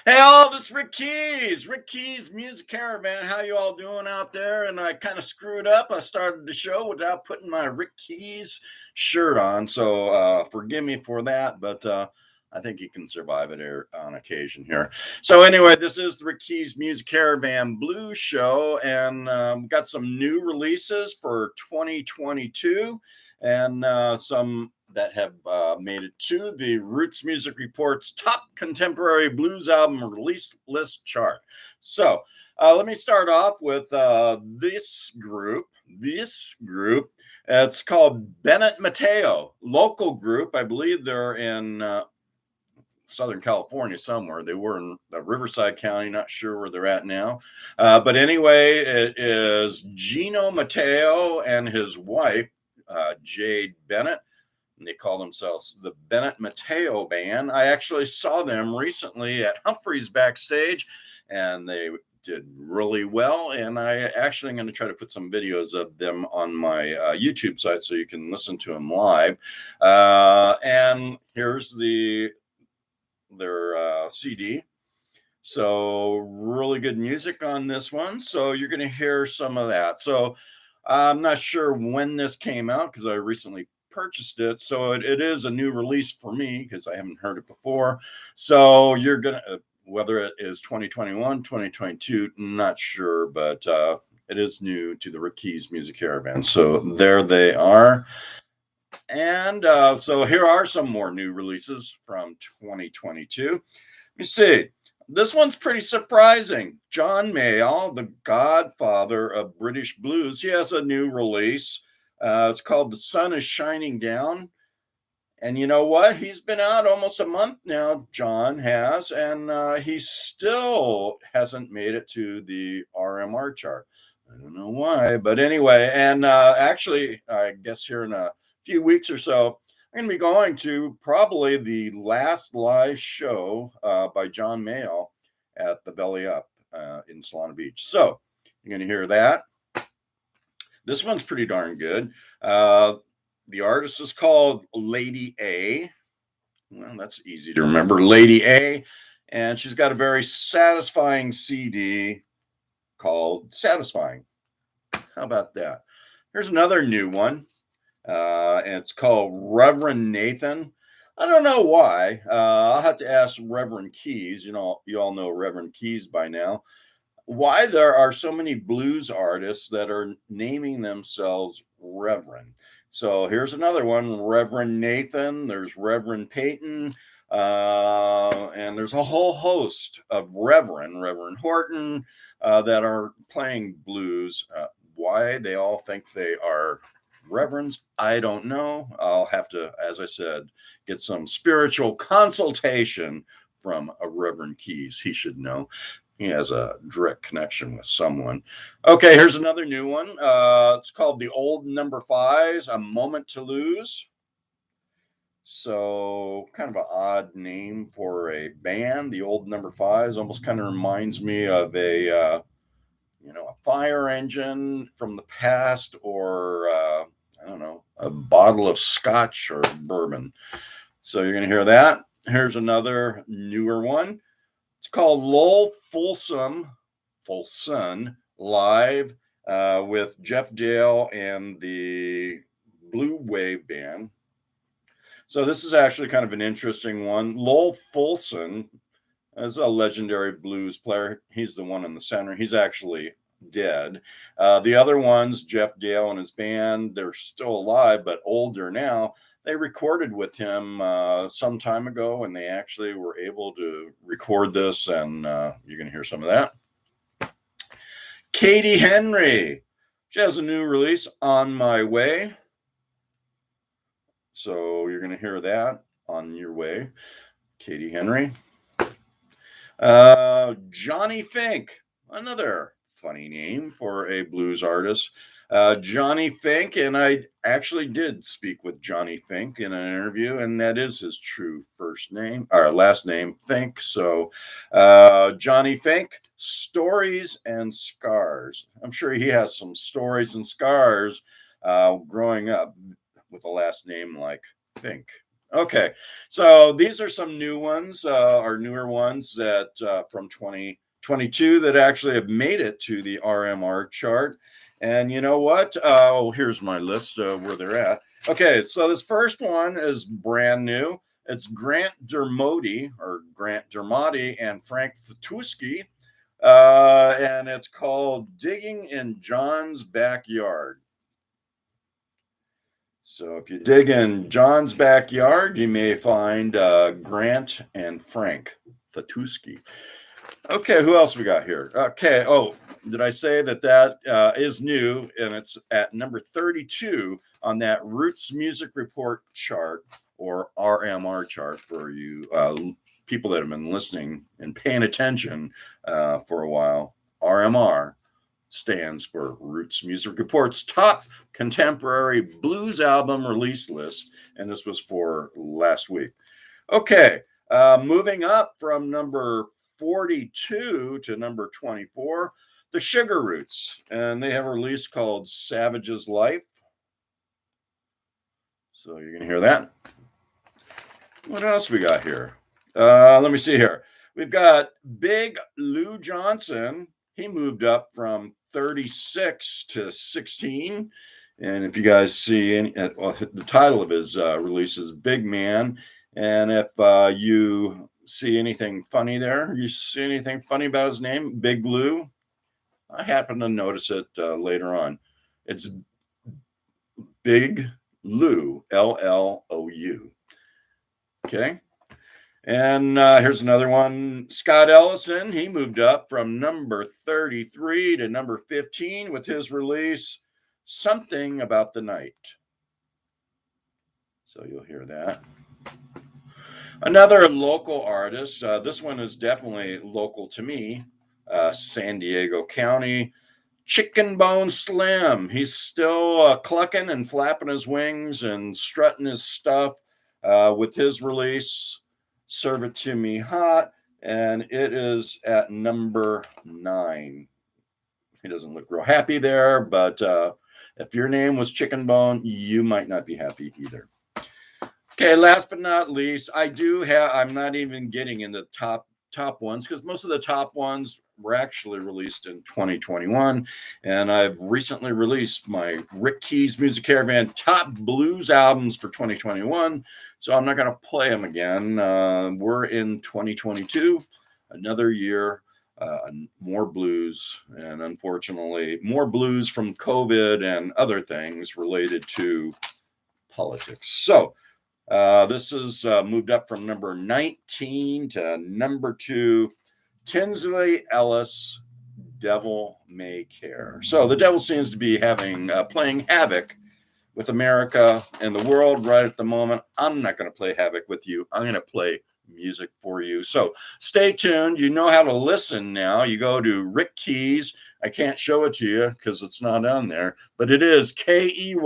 Hey all, this is Rick Keys. Rick Keys Music Caravan. How you all doing out there? And I kind of screwed up. I started the show without putting my Rick Keys shirt on, so forgive me for that. But I think you can survive it here on occasion here. So anyway, this is the Rick Keys Music Caravan Blues Show, and got some new releases for 2022, and some that have made it to the Roots Music Report's top contemporary blues album release list chart. So let me start off with this group. It's called Bennett Mateo, local group. I believe they're in Southern California somewhere. They were in Riverside County, not sure where they're at now. But anyway, it is Gino Mateo and his wife, Jade Bennett. And they call themselves the Bennett Mateo Band. I actually saw them recently at Humphrey's backstage, and they did really well. And I actually am going to try to put some videos of them on my YouTube site so you can listen to them live. And here's their CD. So really good music on this one. So you're going to hear some of that. So I'm not sure when this came out because I recently purchased it. So it is a new release for me because I haven't heard it before. So you're going to, whether it is 2021, 2022, not sure, but it is new to the Rick Keys Music Caravan. So there they are. And so here are some more new releases from 2022. Let me see. This one's pretty surprising. John Mayall, the godfather of British blues, he has a new release. It's called The Sun is Shining Down. And you know what? He's been out almost a month now, John has, and he still hasn't made it to the RMR chart. I don't know why, but anyway, and actually, I guess here in a few weeks or so, I'm going to be going to probably the last live show by John Mayall at the Belly Up in Solana Beach. So you're going to hear that. This one's pretty darn good. The artist is called Lady A. Well, that's easy to remember. Lady A. And she's got a very satisfying CD called Satisfying. How about that? Here's another new one. And it's called Reverend Nathan. I don't know why. I'll have to ask Reverend Keys. You all know Reverend Keys by now. Why there are so many blues artists that are naming themselves Reverend. So here's another one, Reverend Nathan. There's Reverend Peyton. And there's a whole host of Reverend Horton that are playing blues. Why they all think they are reverends, I don't know. I'll have to, as I said, get some spiritual consultation from a Reverend Keys. He should know. He has a direct connection with someone. Okay, here's another new one. It's called The Old Number Fives, A Moment to Lose. So kind of an odd name for a band. The Old Number Fives almost kind of reminds me of a fire engine from the past, or I don't know, a bottle of scotch or bourbon. So you're going to hear that. Here's another newer one. It's called Lowell Folsom live with Jeff Dale and the Blue Wave Band. So this is actually kind of an interesting one. Lowell Folsom is a legendary blues player. He's the one in the center. He's actually dead. The other ones, Jeff Dale and his band, they're still alive, but older now. They recorded with him some time ago, and they actually were able to record this, and you're going to hear some of that. Katie Henry, she has a new release, On My Way. So you're going to hear that, On Your Way, Katie Henry. Johnny Fink, another funny name for a blues artist. Johnny Fink, and I actually did speak with Johnny Fink in an interview, and that is his true last name, Fink. So Johnny Fink, Stories and Scars. I'm sure he has some stories and scars growing up with a last name like Fink. Okay, so these are some new ones, or newer ones that from 2022 that actually have made it to the RMR chart. And you know what? Oh, here's my list of where they're at. Okay, so this first one is brand new. It's Grant Dermody and Frank Fatuski, and it's called "Digging in John's Backyard." So if you dig in John's backyard, you may find Grant and Frank Fatuski. Okay, who else we got here? Okay, oh, did I say that is new, and it's at number 32 on that Roots Music Report chart, or RMR chart, for you people that have been listening and paying attention for a while. RMR stands for Roots Music Report's top contemporary blues album release list, and this was for last week. Okay, moving up from number 42 to number 24, the Sugar Roots, and they have a release called Savage's Life. So you're gonna hear that. What else we got here? Let me see here. We've got Big Lou Johnson. He moved up from 36 to 16. And if you guys see well, the title of his release is Big Man. And if you see anything funny there, you see anything funny about his name, Big Lou, I happen to notice it later on. It's Big Lou, L-L-O-U. Okay. And here's another one. Scott Ellison, he moved up from number 33 to number 15 with his release, Something About the Night. So you'll hear that. Another local artist, this one is definitely local to me, San Diego County, Chicken Bone Slim. He's still clucking and flapping his wings and strutting his stuff with his release, Serve It To Me Hot, and it is at number 9. He doesn't look real happy there, but if your name was Chicken Bone, you might not be happy either. Okay, last but not least, I'm not even getting into top ones because most of the top ones were actually released in 2021. And I've recently released my Rick Keys Music Caravan top blues albums for 2021. So I'm not going to play them again. We're in 2022, another year, more blues, and unfortunately, more blues from COVID and other things related to politics. So, this is moved up from number 19 to number 2, Tinsley Ellis, Devil May Care. So the devil seems to be playing havoc with America and the world right at the moment. I'm not going to play havoc with you. I'm going to play music for you. So stay tuned. You know how to listen now. You go to Rick Keys. I can't show it to you because it's not on there, but it is Keyes,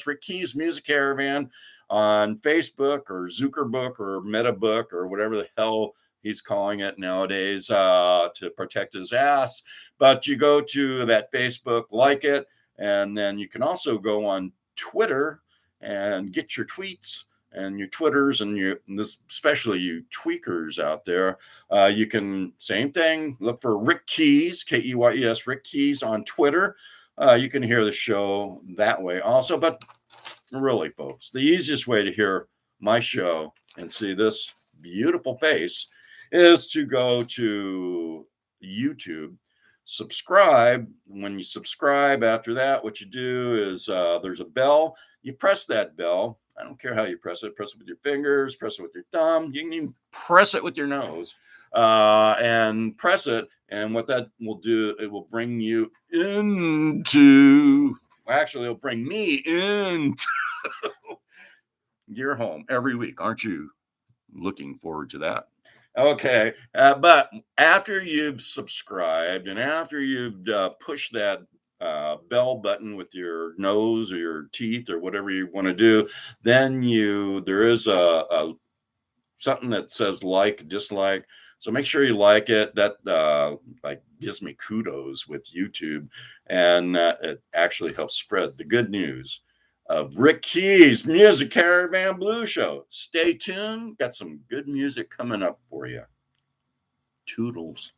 Rick Keys Music Caravan, on Facebook or Zuckerbook or Metabook or whatever the hell he's calling it nowadays to protect his ass. But you go to that Facebook, like it, and then you can also go on Twitter and get your tweets and your Twitters and especially you tweakers out there. You can, same thing, look for Rick Keys, Keyes, Rick Keys on Twitter. You can hear the show that way also, but really, folks, the easiest way to hear my show and see this beautiful face is to go to YouTube, subscribe. When you subscribe, after that, what you do is there's a bell. You press that bell. I don't care how you press it. Press it with your fingers, press it with your thumb. You can even press it with your nose and press it. And what that will do, it will bring you into, actually, it'll bring me into your home every week. Aren't you looking forward to that? Okay. But after you've subscribed and after you've pushed that bell button with your nose or your teeth or whatever you want to do, then there is a something that says like, dislike. So make sure you like it. That like gives me kudos with YouTube, and it actually helps spread the good news of Rick Key's Music Caravan Blues Show. Stay tuned. Got some good music coming up for you. Toodles.